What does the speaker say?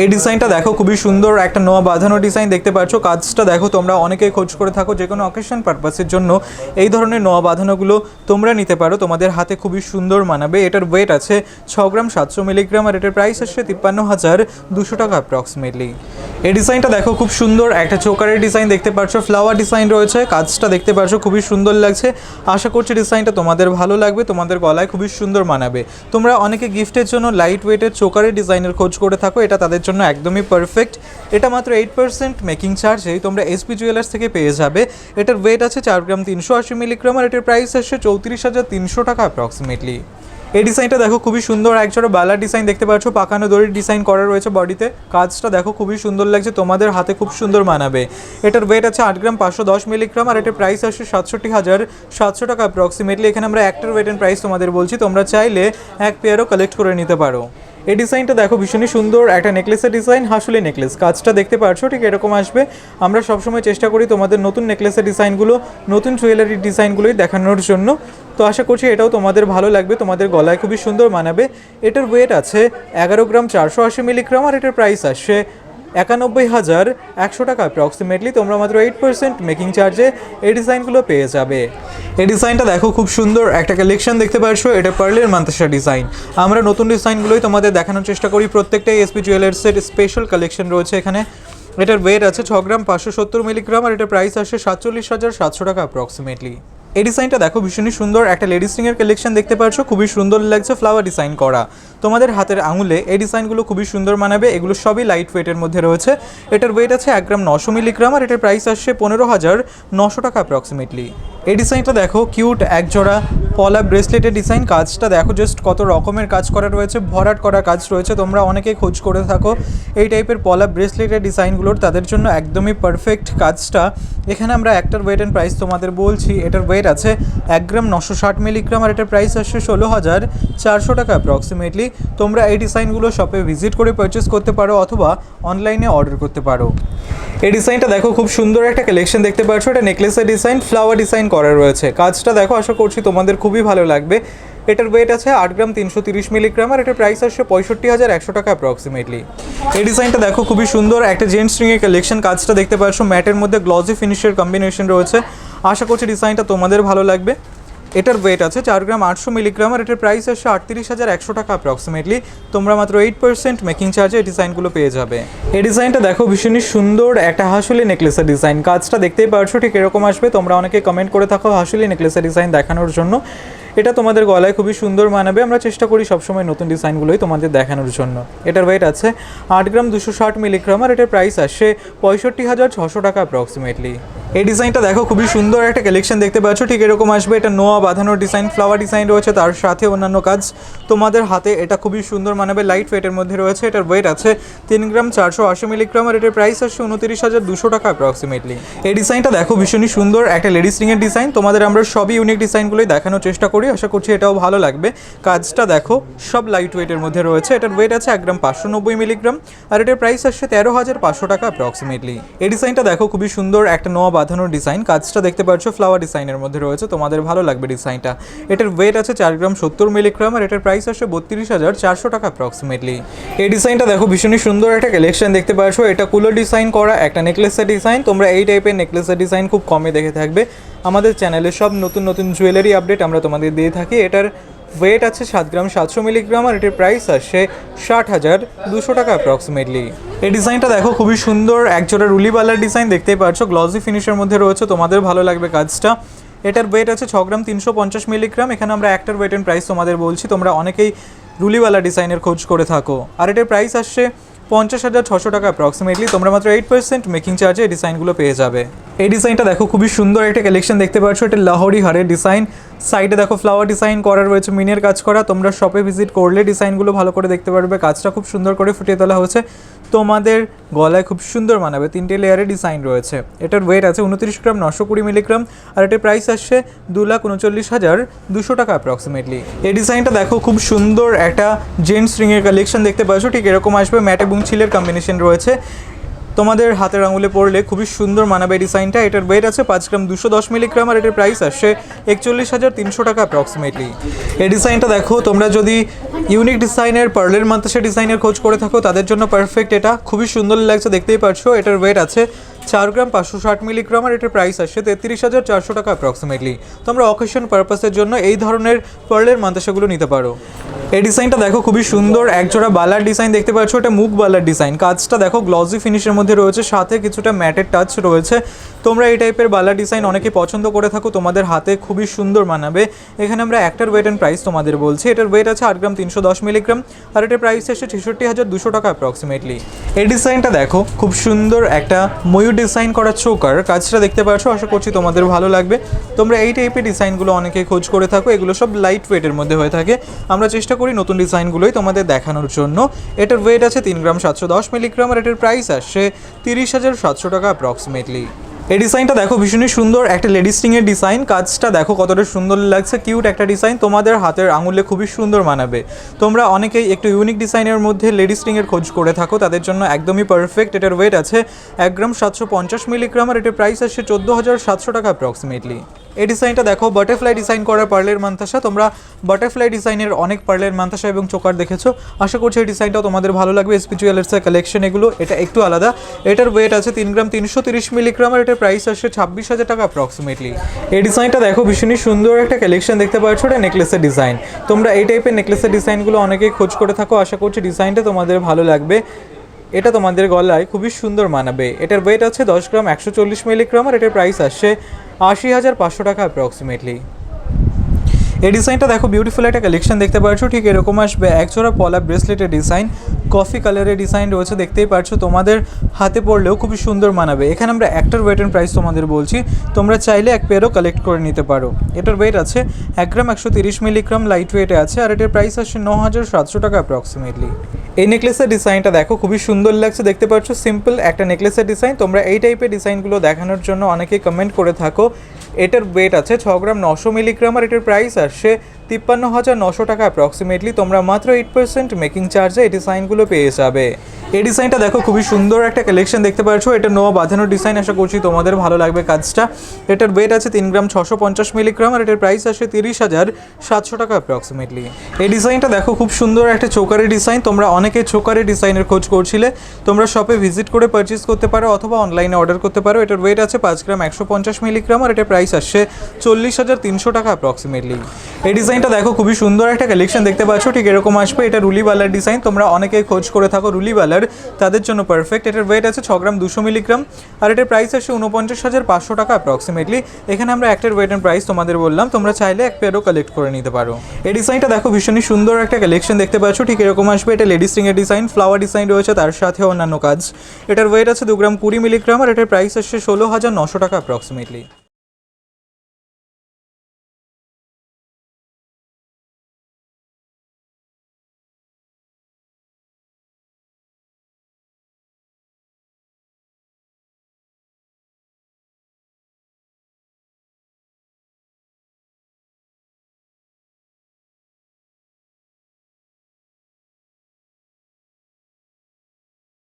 এই ডিজাইনটা দেখো খুবই সুন্দর একটা নোয়া বাঁধানো ডিজাইন দেখতে পাচ্ছ। কাজটা দেখো তোমরা অনেকেই খোঁজ করে থাকো যে কোনো অকেশন পারপাসের জন্য এই ধরনের নোয়া বাঁধানোগুলো তোমরা নিতে পারো, তোমাদের হাতে খুবই সুন্দর মানাবে। এটার ওয়েট আছে 6 গ্রাম 700 মিলিগ্রাম আর এটার প্রাইস আসছে 53,200 টাকা অ্যাপ্রক্সিমেটলি। এই ডিজাইনটা দেখো খুব সুন্দর একটা চোকারের ডিজাইন দেখতে পাচ্ছ, ফ্লাওয়ার ডিজাইন রয়েছে। কাজটা দেখতে পাচ্ছ খুবই সুন্দর লাগছে। আশা করছি ডিজাইনটা তোমাদের ভালো লাগবে, তোমাদের গলায় খুবই সুন্দর মানাবে। তোমরা অনেকে গিফটের জন্য লাইট ওয়েটের চোকারের ডিজাইনের খোঁজ করে থাকো, এটা তাদের জন্য একদমই পারফেক্ট। এটা মাত্র 8% মেকিং চার্জেই তোমরা এসপি জুয়েলার্স থেকে পেয়ে যাবে। এটার ওয়েট আছে 4 গ্রাম 380 মিলিগ্রাম আর এটার প্রাইস আসছে 34,300 টাকা অ্যাপ্রক্সিমেটলি। এই ডিজাইনটা দেখো খুবই সুন্দর, একজোড়া বালার ডিজাইন দেখতে পাচ্ছ, পাকানো দড়ির ডিজাইন করা রয়েছে বডিতে। কাজটা দেখো খুবই সুন্দর লাগছে, তোমাদের হাতে খুব সুন্দর মানাবে। এটার ওয়েট আছে 8 গ্রাম 510 মিলিগ্রাম আর এটার প্রাইস আসছে 67,700 টাকা অ্যাপ্রক্সিমেটলি। এখানে আমরা একটার ওয়েট অ্যান্ড প্রাইস তোমাদের বলছি, তোমরা চাইলে এক পেয়ারও কালেক্ট করে নিতে পারো। এই ডিজাইনটা দেখো ভীষণই সুন্দর একটা নেকলেসের ডিজাইন, হাসুলি নেকলেস। কাজটা দেখতে পাচ্ছ ঠিক এরকম আসবে। আমরা সবসময় চেষ্টা করি তোমাদের নতুন নেকলেসের ডিজাইনগুলো, নতুন জুয়েলারির ডিজাইনগুলোই দেখানোর জন্য। তো আশা করছি এটাও তোমাদের ভালো লাগবে, তোমাদের গলায় খুবই সুন্দর মানাবে। এটার ওয়েট আছে 11 গ্রাম 480 মিলিগ্রাম আর এটার প্রাইস আসছে 91,100 টাকা অ্যাপ্রক্সিমেটলি। তোমরা মাত্র 8% মেকিং চার্জে এই ডিজাইনগুলো পেয়ে যাবে। এই ডিজাইনটা দেখো খুব সুন্দর একটা কালেকশন দেখতে পাচ্ছ, এটা পার্লের মান্তাসা ডিজাইন। আমরা নতুন ডিজাইনগুলোই তোমাদের দেখানোর চেষ্টা করি, প্রত্যেকটাই এসপি জুয়েলার্সের স্পেশাল কালেকশন রয়েছে এখানে। এটার ওয়েট আছে 6 গ্রাম 570 মিলিগ্রাম আর এটার প্রাইস আসছে 47,700 টাকা অ্যাপ্রক্সিমেটলি। এই ডিজাইনটা দেখো ভীষণই সুন্দর একটা লেডিস রিংয়ের কালেকশন দেখতে পাচ্ছ, খুবই সুন্দর লাগছে, ফ্লাওয়ার ডিজাইন করা। তোমাদের হাতের আঙুলে এই ডিজাইনগুলো খুবই সুন্দর মানাবে। এগুলো সবই লাইট ওয়েটের মধ্যে রয়েছে। এটার ওয়েট আছে 1 গ্রাম 900 মিলিগ্রাম আর এটার প্রাইস আসছে 15,900 টাকা অ্যাপ্রক্সিমেটলি। এই ডিজাইনটা দেখো কিউট একজোড়া পলা ব্রেসলেটের ডিজাইন। কাজটা দেখো জাস্ট কত রকমের কাজ করা রয়েছে, ভরাট করা কাজ রয়েছে। তোমরা অনেকেই খোঁজ করে থাকো এই টাইপের পলা ব্রেসলেটের ডিজাইনগুলোর, তাদের জন্য একদমই পারফেক্ট কাজটা। এখানে আমরা একটার ওয়েট অ্যান্ড প্রাইস তোমাদের বলছি। এটার ওয়েট আছে 1 গ্রাম 960 মিলিগ্রাম আর এটার প্রাইস আসছে 16,400 টাকা অ্যাপ্রক্সিমেটলি। তোমরা এই ডিজাইনগুলো শপে ভিজিট করে পারচেস করতে পারো অথবা অনলাইনে অর্ডার করতে পারো। এই ডিজাইনটা দেখো খুব সুন্দর একটা কালেকশন দেখতে পাচ্ছ, এটা নেকলেসের ডিজাইন, ফ্লাওয়ার ডিজাইন করা রয়েছে। কাজটা দেখো আশা করছি তোমাদের খুবই ভালো লাগবে। এটার ওয়েট আছে 8 গ্রাম 330 মিলিগ্রাম আর এটার প্রাইস আসছে 65,100 টাকা অ্যাপ্রক্সিমেটলি। এই ডিজাইনটা দেখো খুবই সুন্দর একটা জেন্টস রিংয়ের কালেকশন। কাজটা দেখতে পাচ্ছ ম্যাটের মধ্যে গ্লসি ফিনিশের কম্বিনেশন রয়েছে। আশা করছি ডিজাইনটা তোমাদের ভালো লাগবে। এটার ওয়েট আছে 4 গ্রাম 800 মিলিগ্রাম আর এটার প্রাইস আসছে 38,100 টাকা অ্যাপ্রক্সিমেটলি। তোমরা মাত্র 8% মেকিং চার্জে এই ডিজাইনগুলো পেয়ে যাবে। এই ডিজাইনটা দেখো ভীষণই সুন্দর একটা হাসুলি নেকলেসের ডিজাইন। কাজটা দেখতেই পারছো ঠিক এরকম আসবে। তোমরা অনেকে কমেন্ট করে থাকো হাসুলি নেকলেসের ডিজাইন দেখানোর জন্য, এটা তোমাদের গলায় খুবই সুন্দর মানাবে। আমরা চেষ্টা করি সবসময় নতুন ডিজাইনগুলোই তোমাদের দেখানোর জন্য। এটার ওয়েট আছে 8 গ্রাম 260 মিলিগ্রাম আর এটার প্রাইস আসছে 65,600 টাকা অ্যাপ্রক্সিমেটলি। এই ডিজাইনটা দেখো খুবই সুন্দর একটা কালেকশন দেখতে পাচ্ছ, ঠিক এরকম আসবে। এটা নোয়া বাঁধানোর ডিজাইন, ফ্লাওয়ার ডিজাইন রয়েছে, তার সাথে অন্যান্য কাজ। তোমাদের হাতে এটা খুবই সুন্দর মানাবে, লাইট ওয়েটের মধ্যে রয়েছে। এটার ওয়েট আছে 3 গ্রাম 480 মিলিগ্রাম আর এটার প্রাইস আসছে 29,200 টাকা অ্যাপ্রক্সিমেটলি। এই ডিজাইনটা দেখো ভীষণই সুন্দর একটা লেডিস রিংয়ের ডিজাইন। তোমাদের আমরা সবই ইউনিক ডিজাইনগুলোই দেখানোর চেষ্টা করি, আশা করছি এটাও ভালো লাগবে। কাজটা দেখো সব লাইট ওয়েটের মধ্যে রয়েছে। এটার ওয়েট আছে 1 গ্রাম 590 মিলিগ্রাম আর এটার প্রাইস আসছে 13,500 টাকা অ্যাপ্রক্সিমেটলি। এই ডিজাইনটা দেখো খুবই সুন্দর একটা নোয়া বাঁধানোর ডিজাইন। কাজটা দেখতে পাচ্ছ ফ্লাওয়ার ডিজাইনের মধ্যে রয়েছে, তোমাদের ভালো লাগবে ডিজাইনটা। এটার ওয়েট আছে 4 গ্রাম 70 মিলিগ্রাম আর এটার প্রাইস আসছে 32,400 টাকা অ্যাপ্রক্সিমেটলি। এই ডিজাইনটা দেখো ভীষণই সুন্দর একটা কালেকশন দেখতে পাচ্ছ। এটা কুলার ডিজাইন করা একটা নেকলেসের ডিজাইন। তোমরা এই টাইপের নেকলেসের ডিজাইন খুব কমে দেখে থাকবে। আমাদের চ্যানেলে সব নতুন নতুন জুয়েলারি আপডেট আমরা তোমাদের দিয়ে থাকি। এটার ওয়েট আছে 7 গ্রাম 700 মিলিগ্রাম আর এটার প্রাইস আসছে 60,200 টাকা অ্যাপ্রক্সিমেটলি। এই ডিজাইনটা দেখো খুবই সুন্দর একজোড়া রুলিওয়ালার ডিজাইন দেখতেই পাচ্ছ, গ্লসি ফিনিশের মধ্যে রয়েছে, তোমাদের ভালো লাগবে কাজটা। এটার ওয়েট আছে 6 গ্রাম 350 মিলিগ্রাম। এখানে আমরা একটার ওয়েট অ্যান্ড প্রাইস তোমাদের বলছি, তোমরা অনেকেই রুলিওয়ালা ডিজাইনের খোঁজ করে থাকো। আর এটার প্রাইস আসছে 50,600 টাকা অ্যাপ্রক্সিমেটলি। তোমরা মাত্র 8% মেকিং চার্জে এই ডিজাইনগুলো পেয়ে যাবে। এই ডিজাইনটা দেখো খুবই সুন্দর একটা কালেকশন দেখতে পাচ্ছ, এটা লাহোরি হারের ডিজাইন। সাইডে দেখো ফ্লাওয়ার ডিজাইন করা রয়েছে, মিনের কাজ করা। তোমরা শপে ভিজিট করলে ডিজাইনগুলো ভালো করে দেখতে পারবে। কাজটা খুব সুন্দর করে ফুটিয়ে তোলা হয়েছে, তোমাদের গলায় খুব সুন্দর মানাবে। 3টে লেয়ারের ডিজাইন রয়েছে। এটার ওয়েট আছে 29 গ্রাম 920 মিলিগ্রাম আর এটার প্রাইস আসছে 2,39,200 টাকা অ্যাপ্রক্সিমেটলি। এই ডিজাইনটা দেখো খুব সুন্দর একটা জেন্টস রিংয়ের কালেকশন দেখতে পাচ্ছ, ঠিক এরকম আসবে। ম্যাট এবং ছিলের কম্বিনেশন রয়েছে। তোমাদের হাতের আঙুলে পড়লে খুবই সুন্দর মানাবে এই ডিজাইনটা। এটার ওয়েট আছে 5 গ্রাম 210 মিলিগ্রাম আর এটার প্রাইস আসছে 41,300 টাকা অ্যাপ্রক্সিমেটলি। এই ডিজাইনটা দেখো, তোমরা যদি ইউনিক ডিজাইনের পার্লের মান্তাসা ডিজাইনের খোঁজ করে থাকো তাদের জন্য পারফেক্ট। এটা খুবই সুন্দর লাগছে, দেখতেই পারছো। এটার ওয়েট আছে 4 গ্রাম 560 মিলিগ্রাম আর এটার প্রাইস আসছে 33,400 টাকা অ্যাপ্রক্সিমেটলি। তোমরা অকেশন পারপাসের জন্য এই ধরনের পার্লের মান্তাসাগুলো নিতে পারো। এই ডিজাইনটা দেখো, খুবই সুন্দর একজোড়া বালার ডিজাইন দেখতে পাচ্ছ। এটা মুখ বালার ডিজাইন, কাজটা দেখো গ্লসি ফিনিশের মধ্যে রয়েছে, সাথে কিছুটা ম্যাটের টাচ রয়েছে। তোমরা এই টাইপের বালার ডিজাইন অনেকে পছন্দ করে থাকো, তোমাদের হাতে খুবই সুন্দর মানাবে। এখানে আমরা একটার ওয়েট অ্যান্ড প্রাইস তোমাদের বলছি। এটার ওয়েট আছে 8 গ্রাম 310 মিলিগ্রাম আর এটার প্রাইস আসছে 66,200 টাকা অ্যাপ্রক্সিমেটলি। এই ডিজাইনটা দেখো, খুব সুন্দর একটা ময়ূর ডিজাইন করা চোকার, কাজটা দেখতে পাচ্ছ। আশা করছি তোমাদের ভালো লাগবে। তোমরা এই টাইপের ডিজাইনগুলো অনেকেই খোঁজ করে থাকো, এগুলো সব লাইট ওয়েটের মধ্যে হয়ে থাকে। আমরা চেষ্টা করি নতুন ডিজাইনগুলোই তোমাদের দেখানোর জন্য। এটার ওয়েট আছে 3 গ্রাম 710 মিলিগ্রাম আর এটার প্রাইস আসছে 30,700 টাকা অ্যাপ্রক্সিমেটলি। এই ডিজাইনটা দেখো, ভীষণই সুন্দর একটা লেডি স্ট্রিংয়ের ডিজাইন, কাজটা দেখো কতটা সুন্দর লাগছে। কিউট একটা ডিজাইন, তোমাদের হাতের আঙুলে খুবই সুন্দর মানাবে। তোমরা অনেকেই একটু ইউনিক ডিজাইনের মধ্যে লেডি স্ট্রিংয়ের খোঁজ করে থাকো, তাদের জন্য একদমই পারফেক্ট। এটার ওয়েট আছে 1 গ্রাম 750 মিলিগ্রাম আর এটার প্রাইস আসছে 14,700 টাকা অ্যাপ্রক্সিমেটলি। এই ডিজাইনটা দেখো, বাটারফ্লাই ডিজাইন করা পার্লের মান্তাসা। তোমরা বাটারফ্লাই ডিজাইনের অনেক পার্লের মান্তাসা এবং চোকার দেখেছো, আশা করছি এই ডিজাইনটাও তোমাদের ভালো লাগবে। এসপি জুয়েলার্সের কালেকশন এগুলো, এটা একটু আলাদা। এটার ওয়েট আছে 3 গ্রাম 330 মিলিগ্রাম আর এটার প্রাইস আসছে 26,000 টাকা অ্যাপ্রক্সিমেটলি। এই ডিজাইনটা দেখো, ভীষণই সুন্দর একটা কালেকশন দেখতে পাচ্ছ। এটা নেকলেসের ডিজাইন। তোমরা এই টাইপের নেকলেসের ডিজাইনগুলো অনেকেই খোঁজ করে থাকো, আশা করছি ডিজাইনটা তোমাদের ভালো লাগবে। এটা তোমাদের গলায় খুবই সুন্দর মানাবে। এটার ওয়েট আছে 10 গ্রাম 140 মিলিগ্রাম আর এটার প্রাইস আসছে 80,500 টাকা অ্যাপ্রক্সিমেটলি। এই ডিজাইনটা দেখো, বিউটিফুল একটা কালেকশন দেখতে পাচ্ছ। ঠিক এরকম আসবে একজোড়া পলা ব্রেসলেটের ডিজাইন, কফি কালারের ডিজাইন রয়েছে, দেখতেই পাচ্ছ। তোমাদের হাতে পড়লেও খুবই সুন্দর মানাবে। এখানে আমরা একটার ওয়েট অ্যান্ড প্রাইস তোমাদের বলছি, তোমরা চাইলে এক পেয়ারও কালেক্ট করে নিতে পারো। এটার ওয়েট আছে 1 গ্রাম 130 মিলিগ্রাম, লাইট ওয়েটে আছে আর এটার প্রাইস আসছে 9,700 টাকা অ্যাপ্রক্সিমেটলি। এই নেকলেসের ডিজাইনটা দেখো, খুবই সুন্দর লাগছে, দেখতে পাচ্ছ। সিম্পল একটা নেকলেসের ডিজাইন। তোমরা এই টাইপের ডিজাইনগুলো দেখানোর জন্য অনেকেই কমেন্ট করে থাকো। এটার ওয়েট আছে 6 গ্রাম 900 মিলিগ্রাম আর এটার প্রাইস আসছে 53,900 টাকা অ্যাপ্রক্সিমেটলি। তোমরা মাত্র 8% মেকিং চার্জে এই ডিজাইনগুলো পেয়ে যাবে। এই ডিজাইনটা দেখো, খুবই সুন্দর একটা কালেকশন দেখতে পাচ্ছ। এটা নোয়া বাঁধানো ডিজাইন, আশা করছি তোমাদের ভালো লাগবে কাজটা। এটার ওয়েট আছে 3 গ্রাম 650 মিলিগ্রাম আর এটার প্রাইস আসে 30,700 টাকা অ্যাপ্রক্সিমেটলি। এই ডিজাইনটা দেখো, খুব সুন্দর একটা চোকারের ডিজাইন। তোমরা অনেকে চোকারের ডিজাইনের খোঁজ করছিলে, তোমরা শপে ভিজিট করে পারচেস করতে পারো অথবা অনলাইনে অর্ডার করতে পারো। এটার ওয়েট আছে 5 গ্রাম 150 মিলিগ্রাম আর এটার প্রাইস আসছে 40,300 টাকা অ্যাপ্রক্সিমেটলি। এই ডিজাইনটা দেখো, খুবই সুন্দর একটা কালেকশন দেখতে পাচ্ছ। ঠিক এরকম আসবে। এটা রুলিওয়ালার ডিজাইন, তোমরা অনেকেই খোঁজ করে থাকো রুলিওয়ালার, তাদের জন্য পারফেক্ট। এটার ওয়েট আছে 6 গ্রাম 200 মিলিগ্রাম আর এটার প্রাইস আসছে 49,500 টাকা অ্যাপ্রক্সিমেটলি। এখানে আমরা একটার ওয়েট অ্যান্ড প্রাইস তোমাদের বললাম, তোমরা চাইলে এক পেয়ারও কালেক্ট করে নিতে পারো। এই ডিজাইনটা দেখো, ভীষণই সুন্দর একটা কালেকশন দেখতে পাচ্ছ। ঠিক এরকম আসবে। এটা লেডি স্ট্রিংয়ের ডিজাইন, ফ্লাওয়ার ডিজাইন রয়েছে, তার সাথে অন্যান্য কাজ। এটার ওয়েট আছে 2 গ্রাম 20 মিলিগ্রাম আর এটার প্রাইস আসছে 16,900 টাকা অ্যাপ্রক্সিমেটলি।